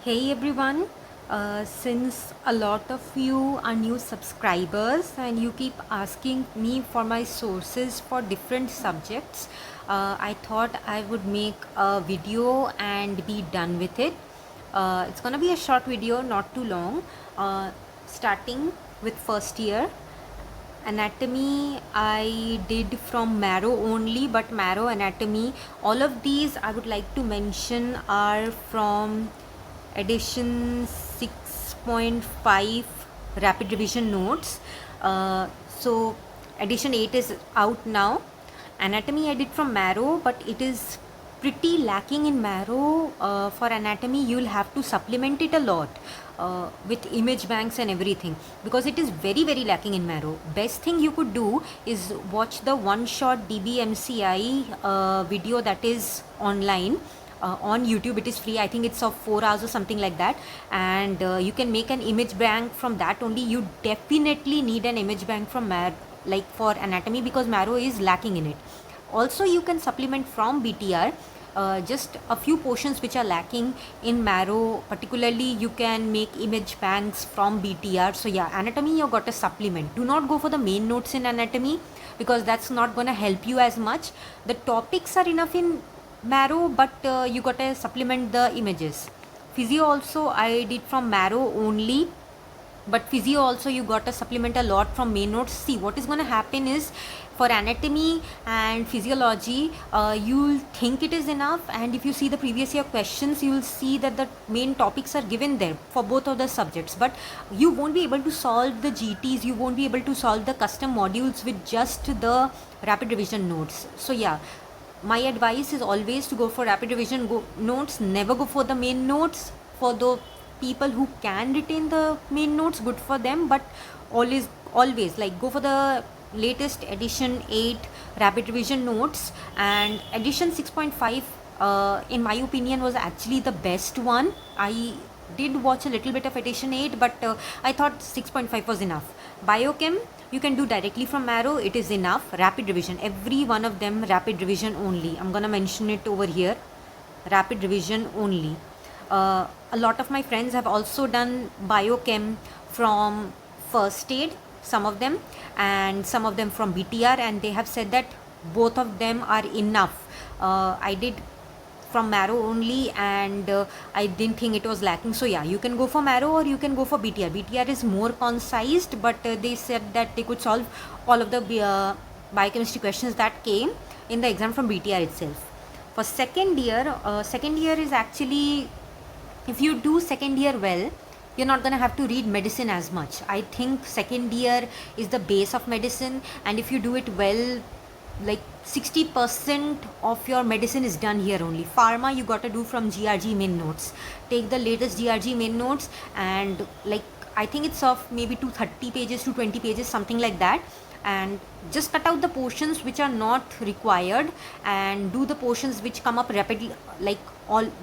Hey everyone, since a lot of you are new subscribers and you keep asking me for my sources for different subjects, I thought I would make a video and be done with it. It's gonna be a short video, not too long, starting with first year. Anatomy I did from marrow only, but marrow anatomy, all of these I would like to mention are from edition 6.5 rapid revision notes. So edition 8 is out now. Anatomy I did from marrow, but it is pretty lacking in marrow. For anatomy you'll have to supplement it a lot with image banks and everything, because it is very lacking in marrow. Best thing you could do is watch the one shot DBMCI video that is online on YouTube. It is free. I think it's of 4 hours or something like that, and you can make an image bank from that only. You definitely need an image bank from like for anatomy, because marrow is lacking in it. Also you can supplement from BTR, just a few portions which are lacking in marrow. Particularly you can make image banks from BTR. So yeah, anatomy you got to supplement. Do not go for the main notes in anatomy, because that's not going to help you as much. The topics are enough in marrow, but you got to supplement the images. Physio also I did from marrow only, but physio also you got to supplement a lot from main notes. See, what is going to happen is, for anatomy and physiology, you'll think it is enough, and if you see the previous year questions, you'll see that the main topics are given there for both of the subjects, but you won't be able to solve the GTs, you won't be able to solve the custom modules with just the rapid revision notes. So yeah, my advice is always to go for rapid revision notes, never go for the main notes. For the people who can retain the main notes, good for them, but always like go for the latest edition 8 rapid revision notes. And edition 6.5 in my opinion was actually the best one. I did watch a little bit of edition 8, but I thought 6.5 was enough. Biochem you can do directly from marrow, it is enough. Rapid revision, every one of them rapid revision only. I'm gonna mention it over here, rapid revision only. A lot of my friends have also done biochem from first aid, some of them, and some of them from BTR, and they have said that both of them are enough. I did from marrow only, and I didn't think it was lacking. So yeah, you can go for marrow or you can go for BTR. BTR is more concised, but they said that they could solve all of the biochemistry questions that came in the exam from BTR itself. For second year is actually, if you do second year well, you're not going to have to read medicine as much. I think second year is the base of medicine, and if you do it well, like 60% of your medicine is done here only. Pharma you got to do from GRG main notes. Take the latest GRG main notes, and like I think it's of maybe 230 pages to 20 pages, something like that, and just cut out the portions which are not required and do the portions which come up rapidly. Like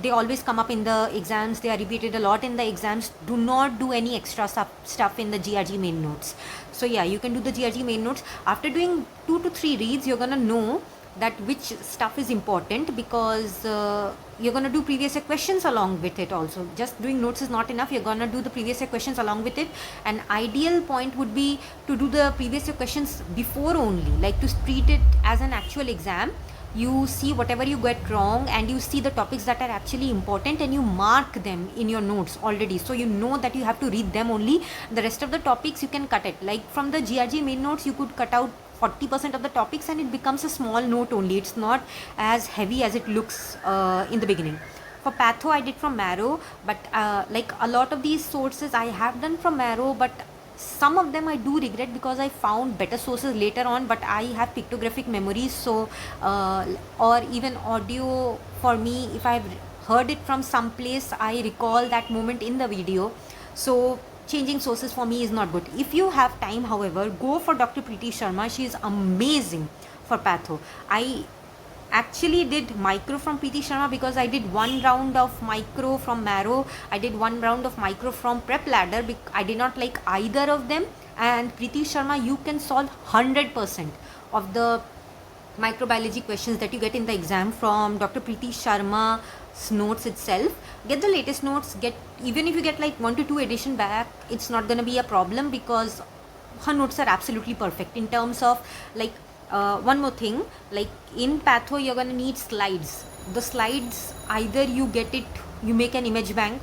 they always come up in the exams, they are repeated a lot in the exams. Do not do any extra stuff in the GRG main notes. So yeah, you can do the GRG main notes. After doing 2 to 3 reads, you're gonna know that which stuff is important, because you're going to do previous year questions along with it also. Just doing notes is not enough, you're going to do the previous year questions along with it. An ideal point would be to do the previous year questions before only, like to treat it as an actual exam. You see whatever you get wrong, and you see the topics that are actually important, and you mark them in your notes already, so you know that you have to read them only. The rest of the topics you can cut it. Like from the GRG main notes, you could cut out 40% of the topics, and it becomes a small note only. It's not as heavy as it looks in the beginning. For patho I did from marrow, but like a lot of these sources I have done from marrow, but some of them I do regret, because I found better sources later on. But I have pictographic memories, so or even audio, for me, if I've heard it from some place, I recall that moment in the video. So changing sources for me is not good. If you have time, however, go for Dr. Preeti Sharma. She is amazing for patho. I actually did micro from Preeti Sharma, because I did one round of micro from marrow, I did one round of micro from prep ladder. I did not like either of them, and Preeti Sharma, you can solve 100% of the microbiology questions that you get in the exam from Dr. Preeti Sharma. notes itself. Get the latest notes. Get, even if you get like 1 to 2 edition back, it's not gonna be a problem because her notes are absolutely perfect in terms of like one more thing, like in patho you're gonna need slides. The slides, either you get it, you make an image bank,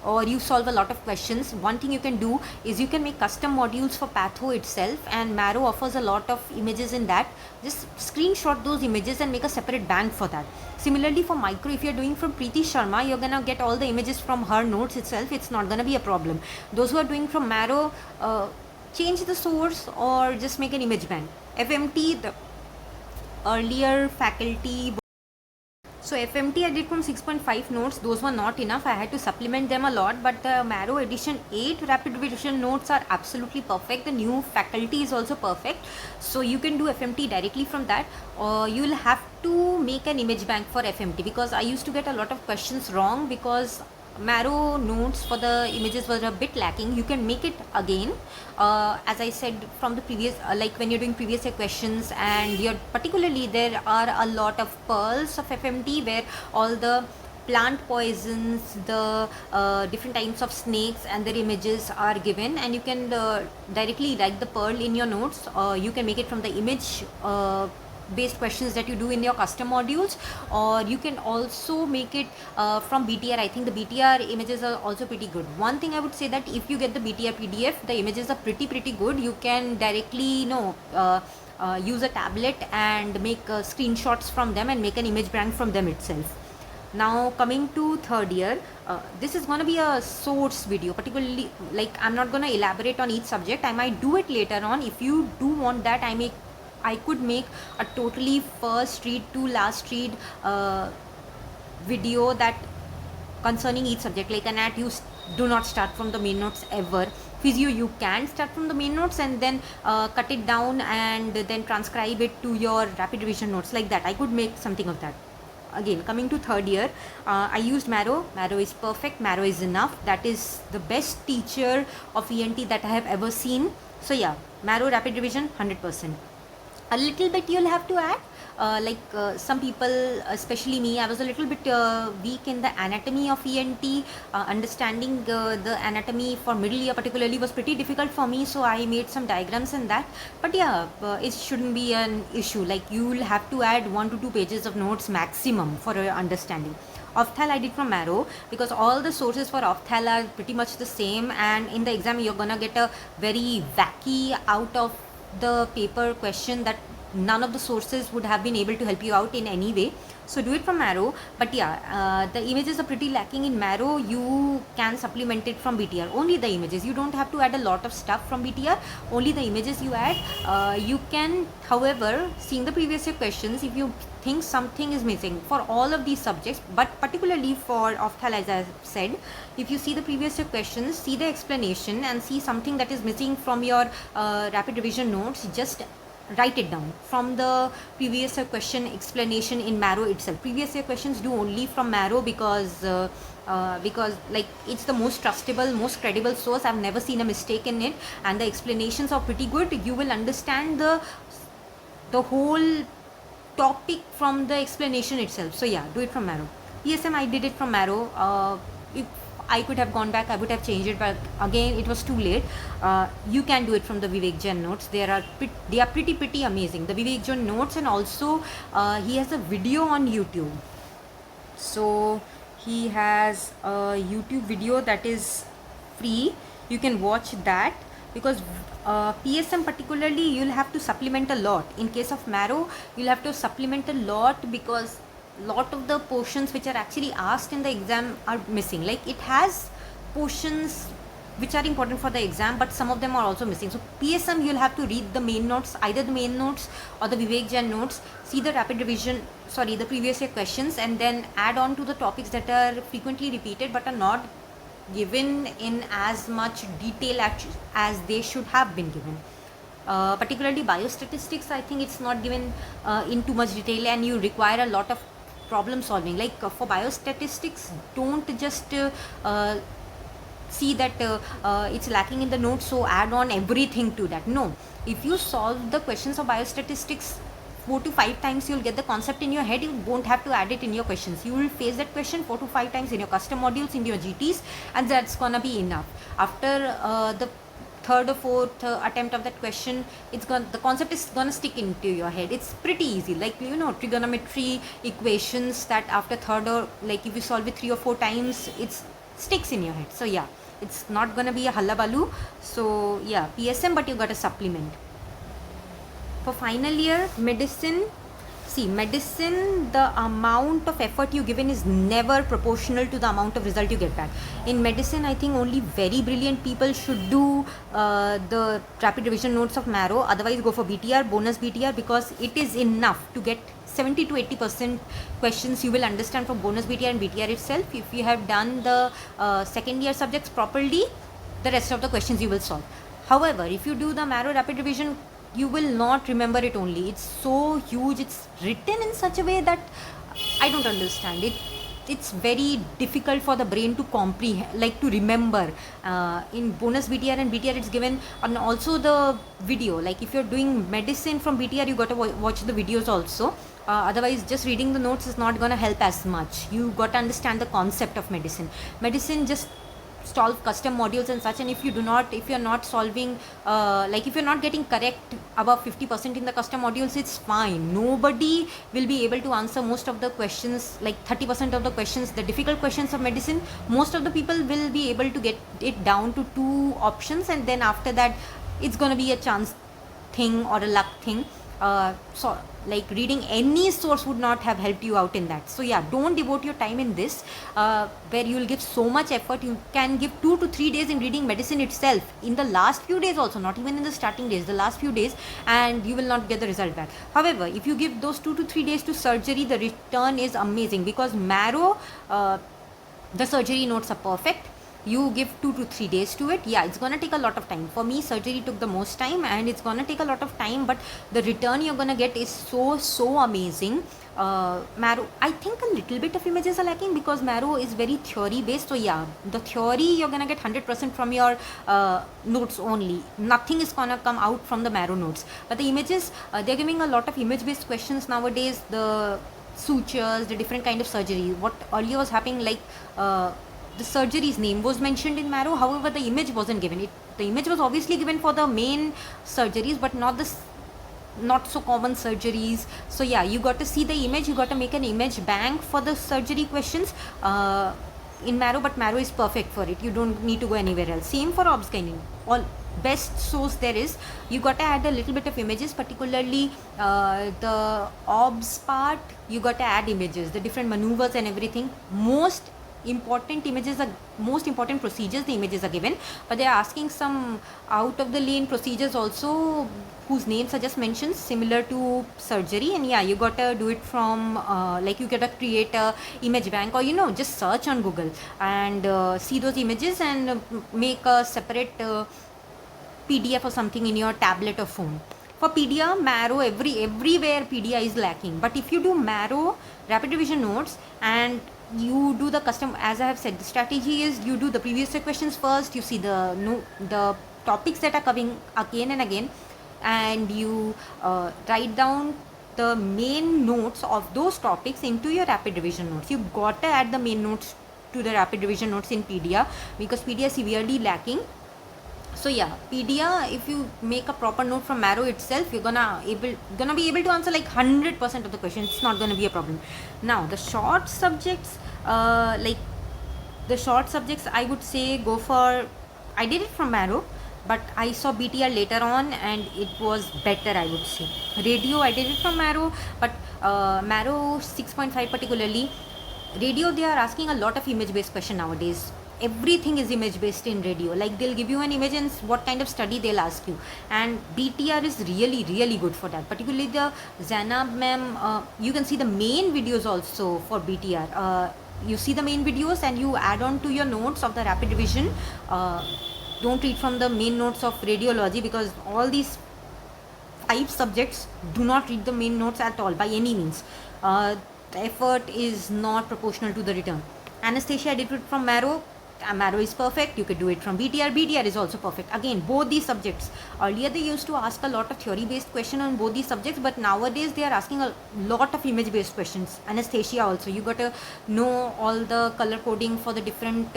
or you solve a lot of questions. One thing you can do is you can make custom modules for patho itself, and Marrow offers a lot of images in that. Just screenshot those images and make a separate bank for that. Similarly for micro, if you're doing from Preeti Sharma, you're gonna get all the images from her notes itself. It's not gonna be a problem. Those who are doing from Marrow, change the source or just make an image bank. FMT, the earlier faculty, so FMT I did from 6.5 notes. Those were not enough. I had to supplement them a lot. But the Marrow edition 8 rapid revision notes are absolutely perfect. The new faculty is also perfect. So you can do FMT directly from that. Or you'll have to make an image bank for FMT, because I used to get a lot of questions wrong because Marrow notes for the images were a bit lacking. You can make it again, as I said from the previous, like when you're doing previous year questions, and you're particularly, there are a lot of pearls of FMT where all the plant poisons, the different types of snakes and their images are given, and you can directly write the pearl in your notes. You can make it from the image based questions that you do in your custom modules, or you can also make it from BTR. I think the BTR images are also pretty good. One thing I would say, that if you get the BTR PDF, the images are pretty good. You can directly use a tablet and make screenshots from them and make an image bank from them itself. Now coming to third year, this is going to be a source video, particularly, like I'm not going to elaborate on each subject. I might do it later on. If you do want that, I could make a totally first read to last read video that concerning each subject. Like an AT, you do not start from the main notes ever. Physio, you can start from the main notes and then cut it down and then transcribe it to your rapid revision notes. Like that, I could make something of that. Again, coming to third year, I used Marrow. Marrow is perfect. Marrow is enough. That is the best teacher of ENT that I have ever seen. So yeah, Marrow rapid revision 100%. A little bit you'll have to add, some people, especially me, I was a little bit weak in the anatomy of ENT. Understanding the anatomy for middle year particularly was pretty difficult for me, so I made some diagrams in that. But yeah, it shouldn't be an issue. Like, you'll have to add 1 to 2 pages of notes maximum for understanding. Ophthal I did from Marrow, because all the sources for Ophthal are pretty much the same, and in the exam you're gonna get a very wacky out of the paper question that none of the sources would have been able to help you out in any way. So do it from Marrow. But yeah, the images are pretty lacking in Marrow. You can supplement it from BTR. Only the images. You don't have to add a lot of stuff from BTR. Only the images you add. You can, however, seeing the previous year questions, if you think something is missing for all of these subjects, but particularly for Ophthal, as I said, if you see the previous year questions, see the explanation and see something that is missing from your rapid revision notes, just write it down from the previous year question explanation in Marrow itself. Previous year questions do only from Marrow because like it's the most trustable, most credible source. I've never seen a mistake in it, and the explanations are pretty good. You will understand the whole topic from the explanation itself. So yeah, do it from Marrow. PSM I did it from Marrow. If I could have gone back, I would have changed it, but again it was too late. You can do it from the Vivek Jain notes. They are pretty amazing, the Vivek Jain notes. And also he has a video on YouTube. So he has a YouTube video that is free. You can watch that, because PSM particularly you'll have to supplement a lot. In case of Marrow, you'll have to supplement a lot, because lot of the portions which are actually asked in the exam are missing. Like, it has portions which are important for the exam, but some of them are also missing. So PSM, you'll have to read the main notes, either the main notes or the Vivek Jain notes, see the rapid revision, the previous year questions, and then add on to the topics that are frequently repeated but are not given in as much detail as they should have been given. Particularly biostatistics, I think it's not given in too much detail, and you require a lot of problem solving. Like for biostatistics, don't just see that it's lacking in the notes, so add on everything to that. No, if you solve the questions of biostatistics 4 to 5 times you'll get the concept in your head. You won't have to add it in your questions. You will face that question 4 to 5 times in your custom modules, in your GTs, and that's gonna be enough. After the third or fourth attempt of that question, the concept is gonna stick into your head. It's pretty easy, like trigonometry equations that after third, or like if you solve it 3 or 4 times, it sticks in your head. So yeah, it's not gonna be a hullabaloo. So yeah, PSM, but you got a supplement. For final year medicine, see, medicine, the amount of effort you give in is never proportional to the amount of result you get back. In medicine, I think only very brilliant people should do the rapid revision notes of Marrow. Otherwise, go for BTR, bonus BTR, because it is enough to get 70 to 80% questions you will understand from bonus BTR and BTR itself. If you have done the second year subjects properly, the rest of the questions you will solve. However, if you do the Marrow rapid revision, you will not remember it only. It's so huge. It's written in such a way that I don't understand it. It's very difficult for the brain to comprehend, like to remember. In bonus BTR and BTR, it's given, and also the video. Like if you're doing medicine from BTR, you got to watch the videos also. Otherwise, just reading the notes is not gonna help as much. You got to understand the concept of medicine. Medicine just solve custom modules and such, and if you're not solving like if you're not getting correct above 50% in the custom modules, it's fine. Nobody will be able to answer most of the questions, like 30% of the questions, the difficult questions of medicine. Most of the people will be able to get it down to 2 options, and then after that it's going to be a chance thing or a luck thing. So like reading any source would not have helped you out in that. So yeah, don't devote your time in this where you will give so much effort. You can give 2 to 3 days in reading medicine itself, in the last few days also, not even in the starting days, the last few days, and you will not get the result back. However, if you give those 2 to 3 days to surgery, the return is amazing, because Marrow, the surgery notes are perfect. You give 2 to 3 days to it. Yeah, it's gonna take a lot of time. For me, surgery took the most time, and it's gonna take a lot of time, but the return you're gonna get is so amazing. Marrow, I think a little bit of images are lacking, because Marrow is very theory based. So yeah, the theory you're gonna get 100% from your notes only. Nothing is gonna come out from the Marrow notes. But the images, they're giving a lot of image based questions nowadays. The sutures, the different kind of surgery. What earlier was happening, like the surgery's name was mentioned in Marrow, however the image wasn't given. The image was obviously given for the main surgeries, but not so common surgeries. So yeah, you got to see the image, you got to make an image bank for the surgery questions in Marrow, but Marrow is perfect for it. You don't need to go anywhere else. Same for obs gynae. All best source there is. You got to add a little bit of images, particularly the obs part. You got to add images, the different maneuvers and everything. Most important procedures, the images are given, but they are asking some out of the lane procedures also, whose names are just mentioned, similar to surgery. And yeah, you gotta do it from like you gotta create a image bank, or just search on Google and see those images and make a separate PDF or something in your tablet or phone. For PDA, Marrow, everywhere PDA is lacking. But if you do Marrow rapid revision notes and you do the custom, as I have said, the strategy is you do the previous year questions first, you see the topics that are coming again and again, and you write down the main notes of those topics into your rapid revision notes. You got to add the main notes to the rapid revision notes in PDA, because PDA is severely lacking. So yeah, PDA, if you make a proper note from Marrow itself, you're gonna be able to answer like 100% of the questions. It's not gonna be a problem. Now the short subjects, I would say go for, I did it from Marrow, but I saw BTR later on and it was better, I would say. Radio, I did it from Marrow, but Marrow 6.5 particularly, radio, they are asking a lot of image based question nowadays. Everything is image based in radio. Like they'll give you an image and what kind of study they'll ask you, and BTR is really good for that. Particularly the Zainab ma'am, you can see the main videos also for BTR. You see the main videos and you add on to your notes of the rapid revision. Don't read from the main notes of radiology, because all these 5 subjects do not read the main notes at all by any means. The effort is not proportional to the return. Anesthesia, I did it from Marrow. marrow is perfect, you could do it from BTR. BTR is also perfect. Again, both these subjects. Earlier they used to ask a lot of theory based question on both these subjects, but nowadays they are asking a lot of image based questions. Anesthesia also, you got to know all the color coding for the different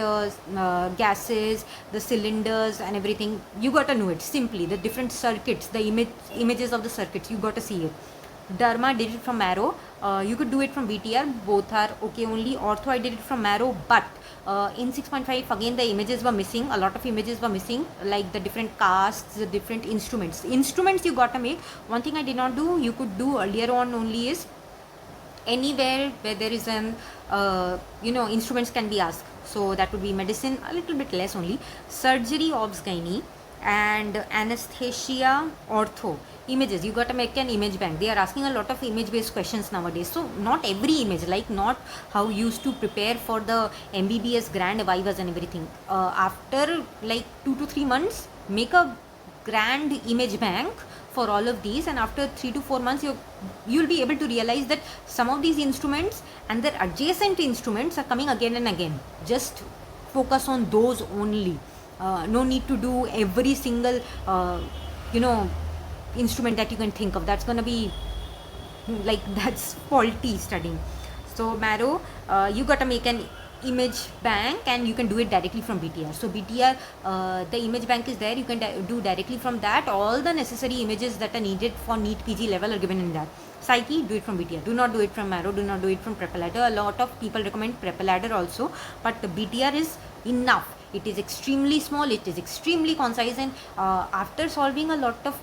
gases, the cylinders and everything. You got to know it simply. The different circuits, the images of the circuits, you got to see it. Derma did it from marrow. You could do it from BTR. Both are okay only. Ortho I did it from marrow, but in 6.5 again the images were missing. A lot of images were missing, like the different casts, the different instruments. Instruments you got to make. One thing I did not do, you could do earlier on only, is anywhere where there is an instruments can be asked. So that would be medicine, a little bit less only. Surgery, obs gynae, and anesthesia, ortho. Images, you got to make an image bank. They are asking a lot of image based questions nowadays. So not every image, like not how you used to prepare for the MBBS grand vivas and everything. After like 2 to 3 months, make a grand image bank for all of these, and after 3 to 4 months you'll be able to realize that some of these instruments and their adjacent instruments are coming again and again. Just focus on those only. No need to do every single instrument that you can think of. That's gonna be like, that's faulty studying. So marrow, you got to make an image bank, and you can do it directly from BTR. So BTR, the image bank is there, you can do directly from that. All the necessary images that are needed for NEET PG level are given in that. Psyche, do it from BTR. Do not do it from marrow, do not do it from prep ladder. A lot of people recommend prep ladder also, but BTR is enough. It is extremely small, it is extremely concise, and after solving a lot of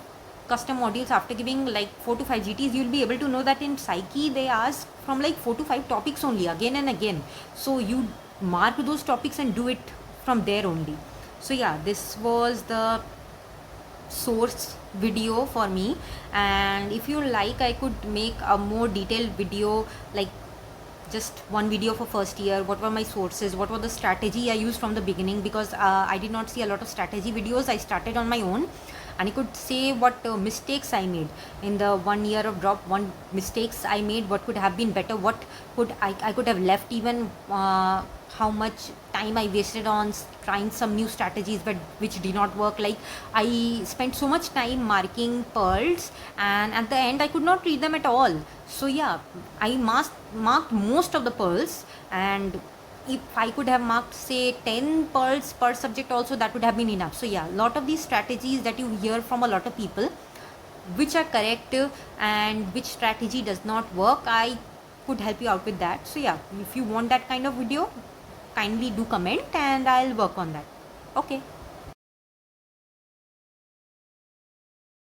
custom modules, after giving like 4 to 5 GTs, you'll be able to know that in Psyche they ask from like 4 to 5 topics only, again and again. So you mark those topics and do it from there only. So yeah, this was the source video for me, and if you like, I could make a more detailed video, like just one video for first year. What were my sources, what was the strategy I used from the beginning, because I did not see a lot of strategy videos. I started on my own, and I could say what mistakes I made in the 1 year of drop. One mistakes I made, what could have been better, what could I could have left, even how much time I wasted on trying some new strategies but which did not work. Like, I spent so much time marking pearls, and at the end I could not read them at all. So yeah, I marked most of the pearls, and if I could have marked say 10 pearls per subject also, that would have been enough. So yeah, a lot of these strategies that you hear from a lot of people, which are correct and which strategy does not work, I could help you out with that. So yeah, if you want that kind of video, kindly do comment and I'll work on that. Okay.